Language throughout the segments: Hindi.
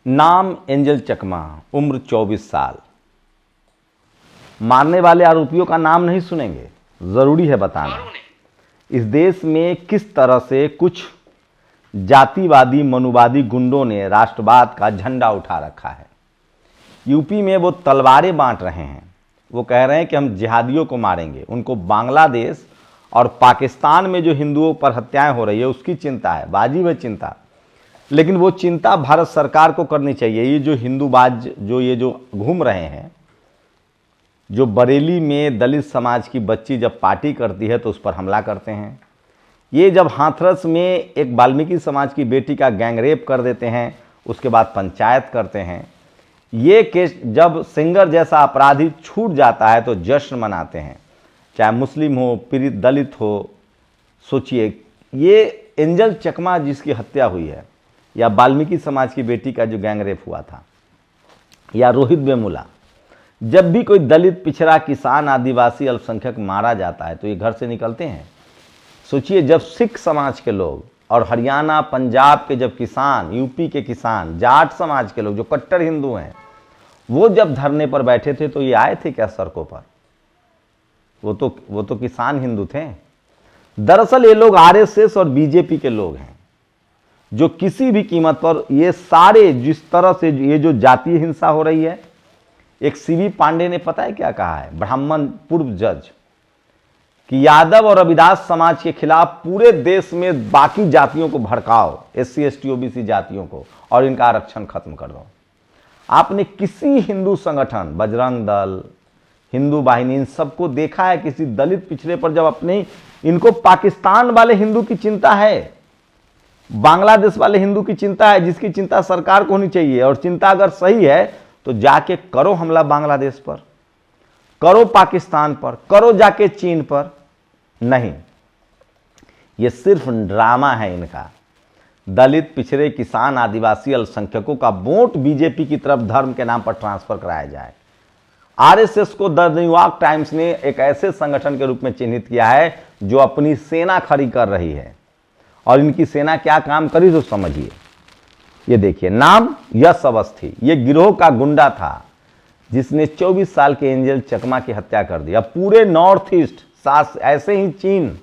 नाम एंजल चकमा, उम्र 24 साल। मारने वाले आरोपियों का नाम नहीं सुनेंगे, जरूरी है बताना। इस देश में किस तरह से कुछ जातिवादी मनुवादी गुंडों ने राष्ट्रवाद का झंडा उठा रखा है। यूपी में वो तलवारें बांट रहे हैं, वो कह रहे हैं कि हम जिहादियों को मारेंगे। उनको बांग्लादेश और पाकिस्तान में जो हिंदुओं पर हत्याएं हो रही है उसकी चिंता है, वाजिब है चिंता, लेकिन वो चिंता भारत सरकार को करनी चाहिए। ये जो हिंदूबाज जो घूम रहे हैं, जो बरेली में दलित समाज की बच्ची जब पार्टी करती है तो उस पर हमला करते हैं, ये जब हाथरस में एक वाल्मीकि समाज की बेटी का गैंगरेप कर देते हैं, उसके बाद पंचायत करते हैं, ये केस जब सिंगर जैसा अपराधी छूट जाता है तो जश्न मनाते हैं, चाहे मुस्लिम हो, पीड़ित दलित हो। सोचिए, ये एंजल चकमा जिसकी हत्या हुई है, या वाल्मीकि समाज की बेटी का जो गैंगरेप हुआ था, या रोहित वेमुला, जब भी कोई दलित, पिछड़ा, किसान, आदिवासी, अल्पसंख्यक मारा जाता है तो ये घर से निकलते हैं। सोचिए, जब सिख समाज के लोग और हरियाणा पंजाब के जब किसान, यूपी के किसान, जाट समाज के लोग जो कट्टर हिंदू हैं, वो जब धरने पर बैठे थे तो ये आए थे क्या सड़कों पर? वो तो किसान हिंदू थे। दरअसल ये लोग आरएसएस और बीजेपी के लोग हैं, जो किसी भी कीमत पर ये सारे, जिस तरह से ये जो जातीय हिंसा हो रही है, एक सीवी पांडे ने पता है क्या कहा है, ब्राह्मण पूर्व जज, कि यादव और रविदास समाज के खिलाफ पूरे देश में बाकी जातियों को भड़काओ, एससी एसटी ओबीसी जातियों को, और इनका आरक्षण खत्म कर दो। आपने किसी हिंदू संगठन, बजरंग दल, हिंदू वाहिनी, इन सबको देखा है किसी दलित पिछड़े पर जब अपने, इनको पाकिस्तान वाले हिंदू की चिंता है, बांग्लादेश वाले हिंदू की चिंता है, जिसकी चिंता सरकार को होनी चाहिए। और चिंता अगर सही है तो जाके करो हमला बांग्लादेश पर, करो पाकिस्तान पर, करो जाके चीन पर। नहीं, ये सिर्फ ड्रामा है इनका। दलित, पिछड़े, किसान, आदिवासी, अल्पसंख्यकों का वोट बीजेपी की तरफ धर्म के नाम पर ट्रांसफर कराया जाए। आरएसएस को द न्यूयॉर्क टाइम्स ने एक ऐसे संगठन के रूप में चिन्हित किया है जो अपनी सेना खड़ी कर रही है। और इनकी सेना क्या काम करी तो समझिए। ये देखिए, नाम यश अवस्थी, ये गिरोह का गुंडा था जिसने 24 साल के एंजल चकमा की हत्या कर दी। अब पूरे नॉर्थ ईस्ट, ऐसे ही चीन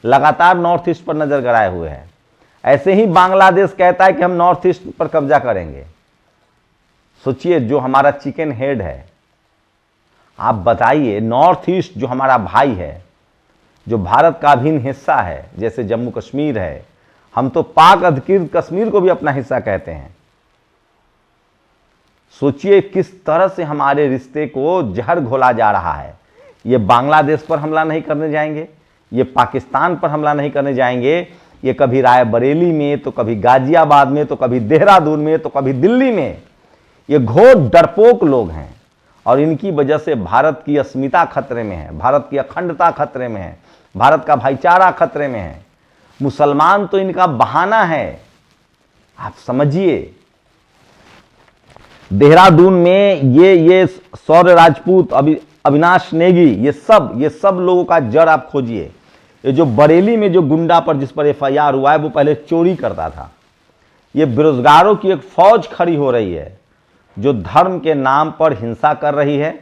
लगातार नॉर्थ ईस्ट पर नजर गड़ाए हुए है, ऐसे ही बांग्लादेश कहता है कि हम नॉर्थ ईस्ट पर कब्जा करेंगे। सोचिए, जो हमारा चिकन हेड है, आप बताइए, नॉर्थ ईस्ट जो हमारा भाई है, जो भारत का अभिन्न हिस्सा है, जैसे जम्मू कश्मीर है, हम तो पाक अधिकृत कश्मीर को भी अपना हिस्सा कहते हैं। सोचिए किस तरह से हमारे रिश्ते को जहर घोला जा रहा है। ये बांग्लादेश पर हमला नहीं करने जाएंगे, ये पाकिस्तान पर हमला नहीं करने जाएंगे, ये कभी रायबरेली में, तो कभी गाजियाबाद में, तो कभी देहरादून में, तो कभी दिल्ली में। ये घोर डरपोक लोग हैं और इनकी वजह से भारत की अस्मिता खतरे में है, भारत की अखंडता खतरे में है, भारत का भाईचारा खतरे में है। मुसलमान तो इनका बहाना है, आप समझिए। देहरादून में ये सौर्य राजपूत, अविनाश नेगी, ये सब लोगों का जड़ आप खोजिए। ये जो बरेली में जो गुंडा पर जिस पर एफआईआर हुआ है, वो पहले चोरी करता था। ये बेरोजगारों की एक फौज खड़ी हो रही है जो धर्म के नाम पर हिंसा कर रही है।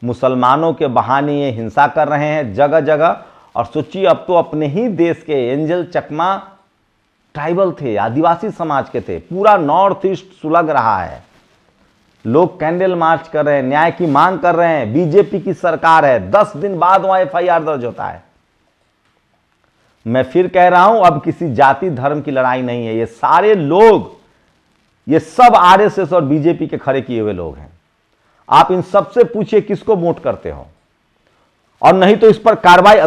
मुसलमानों के बहाने ये हिंसा कर रहे हैं जगह जगह। और सोचिए, अब तो अपने ही देश के एंजल चकमा ट्राइबल थे, आदिवासी समाज के थे। पूरा नॉर्थ ईस्ट सुलग रहा है, लोग कैंडल मार्च कर रहे हैं, न्याय की मांग कर रहे हैं। बीजेपी की सरकार है, 10 दिन बाद वहां एफआईआर दर्ज होता है। मैं फिर कह रहा हूं, अब किसी जाति धर्म की लड़ाई नहीं है। ये सारे लोग, ये सब आरएसएस और बीजेपी के खड़े किए हुए लोग हैं। आप इन सबसे पूछिए किसको वोट करते हो, और नहीं तो इस पर कार्रवाई।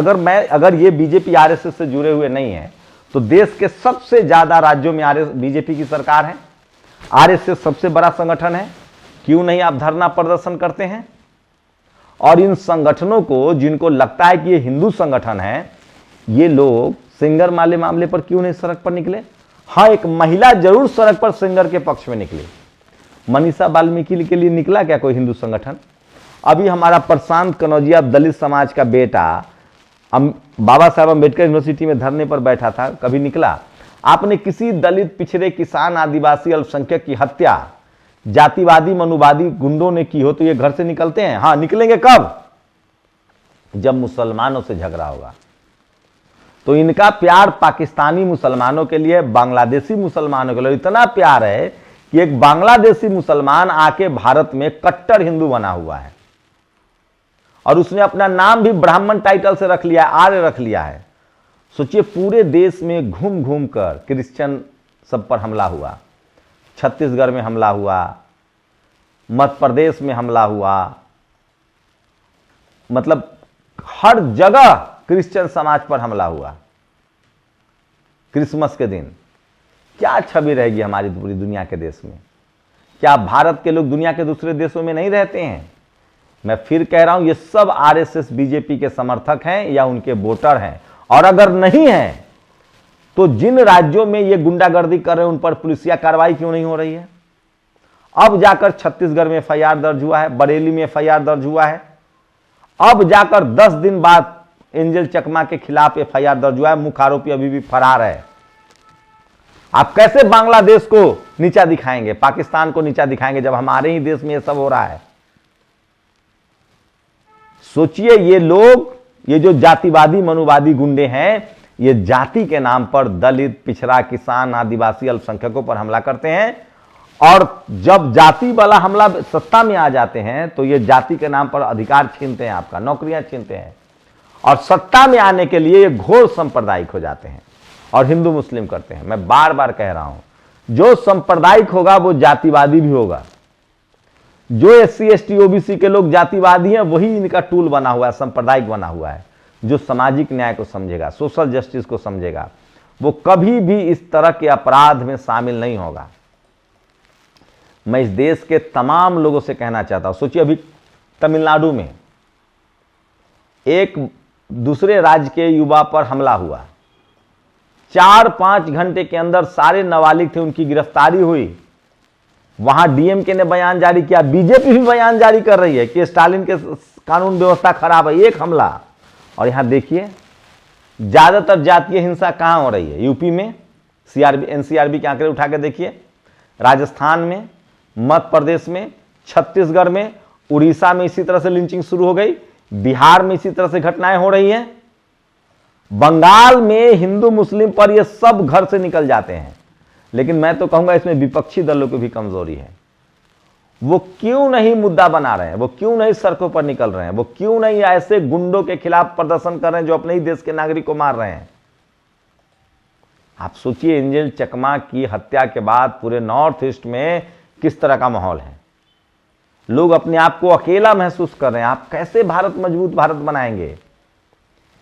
अगर ये बीजेपी आरएसएस से जुड़े हुए नहीं है तो देश के सबसे ज्यादा राज्यों में बीजेपी की सरकार है, आरएसएस सबसे बड़ा संगठन है। क्यों नहीं आप धरना प्रदर्शन करते हैं? और इन संगठनों को, जिनको लगता है कि ये हिंदू संगठन है, ये लोग सिंगर वाले मामले पर क्यों नहीं सड़क पर निकले? हाँ, एक महिला जरूर सड़क पर सिंगर के पक्ष में निकली। मनीषा वाल्मीकि के लिए निकला क्या कोई हिंदू संगठन? अभी हमारा प्रशांत कनौजिया दलित समाज का बेटा बाबा साहब अम्बेडकर यूनिवर्सिटी में धरने पर बैठा था, कभी निकला? आपने किसी दलित, पिछड़े, किसान, आदिवासी, अल्पसंख्यक की हत्या जातिवादी मनुवादी गुंडों ने की हो तो ये घर से निकलते हैं? हाँ, निकलेंगे कब? जब मुसलमानों से झगड़ा होगा। तो इनका प्यार पाकिस्तानी मुसलमानों के लिए, बांग्लादेशी मुसलमानों के लिए इतना प्यार है कि एक बांग्लादेशी मुसलमान आके भारत में कट्टर हिंदू बना हुआ है और उसने अपना नाम भी ब्राह्मण टाइटल से रख लिया है, आर्य रख लिया है। सोचिए, पूरे देश में घूम घूम कर क्रिश्चियन सब पर हमला हुआ। छत्तीसगढ़ में हमला हुआ, मध्य प्रदेश में हमला हुआ, मतलब हर जगह क्रिश्चियन समाज पर हमला हुआ। क्रिसमस के दिन क्या छवि रहेगी हमारी पूरी दुनिया के देश में? क्या भारत के लोग दुनिया के दूसरे देशों में नहीं रहते हैं? मैं फिर कह रहा हूं, ये सब आरएसएस बीजेपी के समर्थक हैं या उनके वोटर हैं। और अगर नहीं हैं तो जिन राज्यों में ये गुंडागर्दी कर रहे हैं उन पर पुलिसिया कार्रवाई क्यों नहीं हो रही है? अब जाकर छत्तीसगढ़ में एफआईआर दर्ज हुआ है, बरेली में एफआईआर दर्ज हुआ है, अब जाकर 10 दिन बाद एंजल चकमा के खिलाफ एफआईआर दर्ज हुआ है। मुख्य आरोपी अभी भी फरार है। आप कैसे बांग्लादेश को नीचा दिखाएंगे, पाकिस्तान को नीचा दिखाएंगे जब हमारे ही देश में यह सब हो रहा है? सोचिए, ये लोग, ये जो जातिवादी मनुवादी गुंडे हैं, ये जाति के नाम पर दलित, पिछड़ा, किसान, आदिवासी, अल्पसंख्यकों पर हमला करते हैं। और जब जाति वाला हमला सत्ता में आ जाते हैं तो ये जाति के नाम पर अधिकार छीनते हैं, आपका नौकरियां छीनते हैं, और सत्ता में आने के लिए ये घोर सांप्रदायिक हो जाते हैं और हिंदू मुस्लिम करते हैं। मैं बार बार कह रहा हूं, जो सांप्रदायिक होगा वो जातिवादी भी होगा। जो एससी एसटी ओबीसी के लोग जातिवादी हैं वही इनका टूल बना हुआ है, सांप्रदायिक बना हुआ है। जो सामाजिक न्याय को समझेगा, सोशल जस्टिस को समझेगा, वो कभी भी इस तरह के अपराध में शामिल नहीं होगा। मैं इस देश के तमाम लोगों से कहना चाहता हूं, सोचिए, अभी तमिलनाडु में एक दूसरे राज्य के युवा पर हमला हुआ, 4-5 घंटे के अंदर सारे नाबालिग थे, उनकी गिरफ्तारी हुई। वहां डीएमके ने बयान जारी किया, बीजेपी भी बयान जारी कर रही है कि स्टालिन के कानून व्यवस्था खराब है। एक हमला। और यहां देखिए, ज्यादातर जातीय हिंसा कहां हो रही है? यूपी में, एनसीआरबी के आंकड़े उठा के देखिए, राजस्थान में, मध्य प्रदेश में, छत्तीसगढ़ में, उड़ीसा में इसी तरह से लिंचिंग शुरू हो गई, बिहार में इसी तरह से घटनाएं हो रही हैं, बंगाल में हिंदू मुस्लिम पर ये सब घर से निकल जाते हैं। लेकिन मैं तो कहूंगा इसमें विपक्षी दलों की भी कमजोरी है। वो क्यों नहीं मुद्दा बना रहे हैं? वो क्यों नहीं सड़कों पर निकल रहे हैं? वो क्यों नहीं ऐसे गुंडों के खिलाफ प्रदर्शन कर रहे हैं जो अपने ही देश के नागरिक को मार रहे हैं? आप सोचिए, एंजल चकमा की हत्या के बाद पूरे नॉर्थ ईस्ट में किस तरह का माहौल है। लोग अपने आप को अकेला महसूस कर रहे हैं। आप कैसे भारत मजबूत भारत बनाएंगे?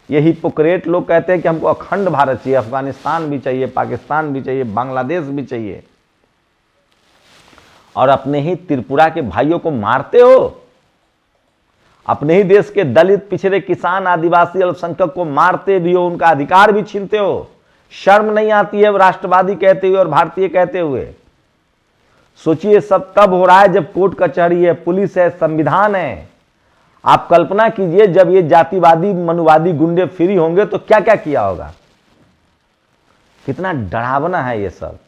ये हिपोक्रेट लोग कहते हैं कि हमको अखंड भारत चाहिए, अफगानिस्तान भी चाहिए, पाकिस्तान भी चाहिए, बांग्लादेश भी चाहिए, और अपने ही त्रिपुरा के भाइयों को मारते हो। अपने ही देश के दलित, पिछड़े, किसान, आदिवासी, अल्पसंख्यक को मारते भी हो, उनका अधिकार भी छीनते हो। शर्म नहीं आती है राष्ट्रवादी कहते हुए और भारतीय कहते हुए? सोचिए, सब तब हो रहा है जब कोर्ट कचहरी है, पुलिस है, संविधान है। आप कल्पना कीजिए, जब ये जातिवादी मनुवादी गुंडे फ्री होंगे तो क्या क्या किया होगा। कितना डरावना है ये सब।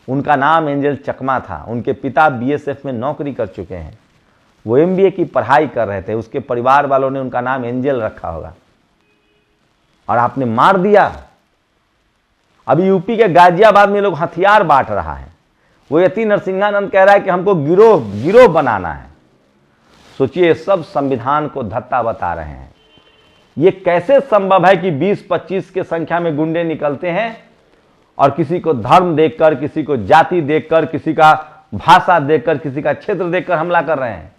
उनका नाम एंजल चकमा था। उनके पिता बीएसएफ में नौकरी कर चुके हैं, वो एमबीए की पढ़ाई कर रहे थे। उसके परिवार वालों ने उनका नाम एंजल रखा होगा, और आपने मार दिया। अभी यूपी के गाजियाबाद में लोग हथियार बांट रहा है। वो यति नरसिंहानंद कह रहा है कि हमको गिरोह बनाना है। सोचिए, सब संविधान को धत्ता बता रहे हैं। ये कैसे संभव है कि 20-25 के संख्या में गुंडे निकलते हैं और किसी को धर्म देखकर, किसी को जाति देखकर, किसी का भाषा देखकर, किसी का क्षेत्र देखकर हमला कर रहे हैं?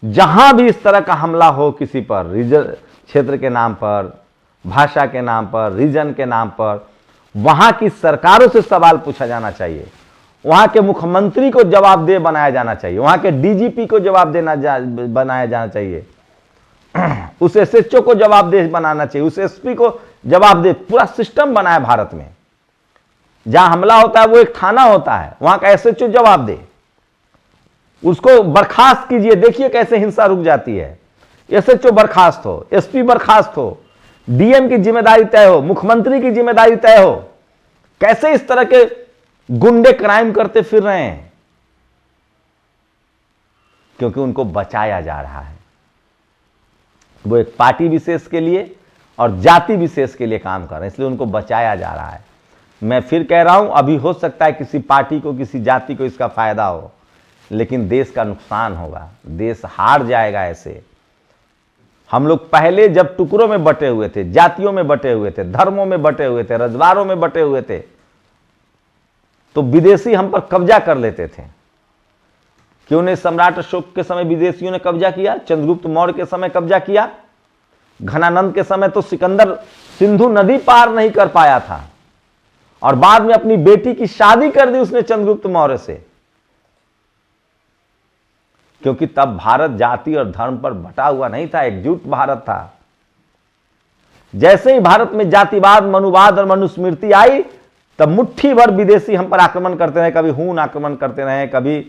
जहां भी इस तरह का हमला हो किसी पर, रीजन, क्षेत्र के नाम पर, भाषा के नाम पर, रीजन के नाम पर, वहां की सरकारों से सवाल पूछा जाना चाहिए। वहां के मुख्यमंत्री को जवाबदेह बनाया जाना चाहिए। वहां के डीजीपी को बनाया जाना चाहिए। उस एसएचओ को जवाबदेह बनाना चाहिए, उस एसपी को जवाबदेह। पूरा सिस्टम बना है भारत में। जहां हमला होता है वो एक थाना होता है, वहां का एसएचओ जवाबदेह, उसको बर्खास्त कीजिए। देखिए कैसे हिंसा रुक जाती है। एसएचओ बर्खास्त हो, एसपी बर्खास्त हो, डीएम की जिम्मेदारी तय हो, मुख्यमंत्री की जिम्मेदारी तय हो। कैसे इस तरह के गुंडे क्राइम करते फिर रहे हैं? क्योंकि उनको बचाया जा रहा है। वो एक पार्टी विशेष के लिए और जाति विशेष के लिए काम कर रहे हैं, इसलिए उनको बचाया जा रहा है। मैं फिर कह रहा हूं, अभी हो सकता है किसी पार्टी को, किसी जाति को इसका फायदा हो, लेकिन देश का नुकसान होगा, देश हार जाएगा। ऐसे हम लोग पहले जब टुकड़ों में बटे हुए थे, जातियों में बटे हुए थे, धर्मों में बटे हुए थे, रजवाड़ों में बटे हुए थे, तो विदेशी हम पर कब्जा कर लेते थे। क्यों नहीं सम्राट अशोक के समय विदेशियों ने कब्जा किया, चंद्रगुप्त मौर्य के समय कब्जा किया, घनानंद के समय तो सिकंदर सिंधु नदी पार नहीं कर पाया था और बाद में अपनी बेटी की शादी कर दी उसने चंद्रगुप्त मौर्य से, क्योंकि तब भारत जाति और धर्म पर बटा हुआ नहीं था, एकजुट भारत था। जैसे ही भारत में जातिवाद, मनुवाद और मनुस्मृति आई, तब मुट्ठी भर विदेशी हम पर आक्रमण करते रहे, कभी हून आक्रमण करते रहे, कभी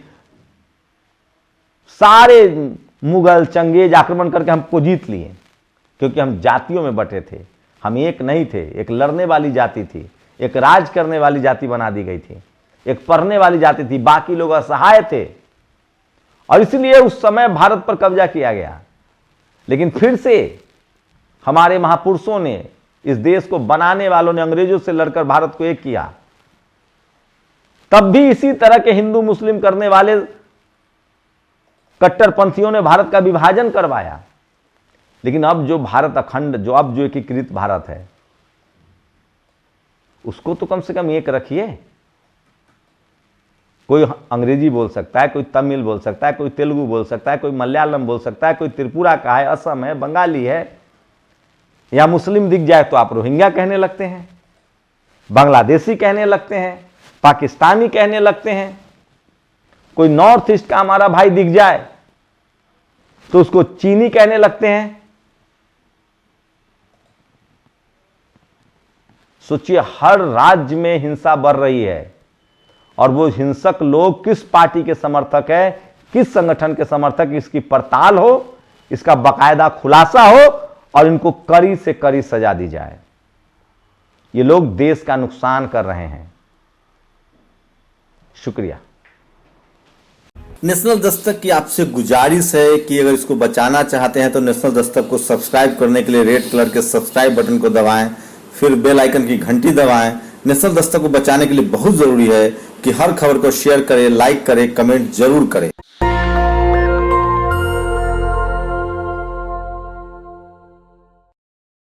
सारे मुगल चंगेज आक्रमण करके हमको जीत लिए, क्योंकि हम जातियों में बटे थे, हम एक नहीं थे। एक लड़ने वाली जाति थी, एक राज करने वाली जाति बना दी गई थी, एक पढ़ने वाली जाति थी, बाकी लोग असहाय थे और इसलिए उस समय भारत पर कब्जा किया गया। लेकिन फिर से हमारे महापुरुषों ने, इस देश को बनाने वालों ने अंग्रेजों से लड़कर भारत को एक किया। तब भी इसी तरह के हिंदू मुस्लिम करने वाले कट्टरपंथियों ने भारत का विभाजन करवाया। लेकिन अब जो भारत अखंड, जो अब जो एकीकृत भारत है, उसको तो कम से कम एक रखिए। कोई अंग्रेजी बोल सकता है, कोई तमिल बोल सकता है, कोई तेलुगु बोल सकता है, कोई मलयालम बोल सकता है, कोई त्रिपुरा का है, असम है, बंगाली है, या मुस्लिम दिख जाए तो आप रोहिंग्या कहने लगते हैं, बांग्लादेशी कहने लगते हैं, पाकिस्तानी कहने लगते हैं। कोई नॉर्थ ईस्ट का हमारा भाई दिख जाए तो उसको चीनी कहने लगते हैं। सोचिए, हर राज्य में हिंसा बढ़ रही है और वो हिंसक लोग किस पार्टी के समर्थक है, किस संगठन के समर्थक, इसकी पड़ताल हो, इसका बाकायदा खुलासा हो और इनको कड़ी से कड़ी सजा दी जाए। ये लोग देश का नुकसान कर रहे हैं। शुक्रिया। नेशनल दस्तक की आपसे गुजारिश है कि अगर इसको बचाना चाहते हैं तो नेशनल दस्तक को सब्सक्राइब करने के लिए रेड कलर के सब्सक्राइब बटन को दबाएं, फिर बेल आइकन की घंटी दबाएं। नेशनल दस्तक को बचाने के लिए बहुत जरूरी है कि हर खबर को शेयर करें, लाइक करें, कमेंट जरूर करें।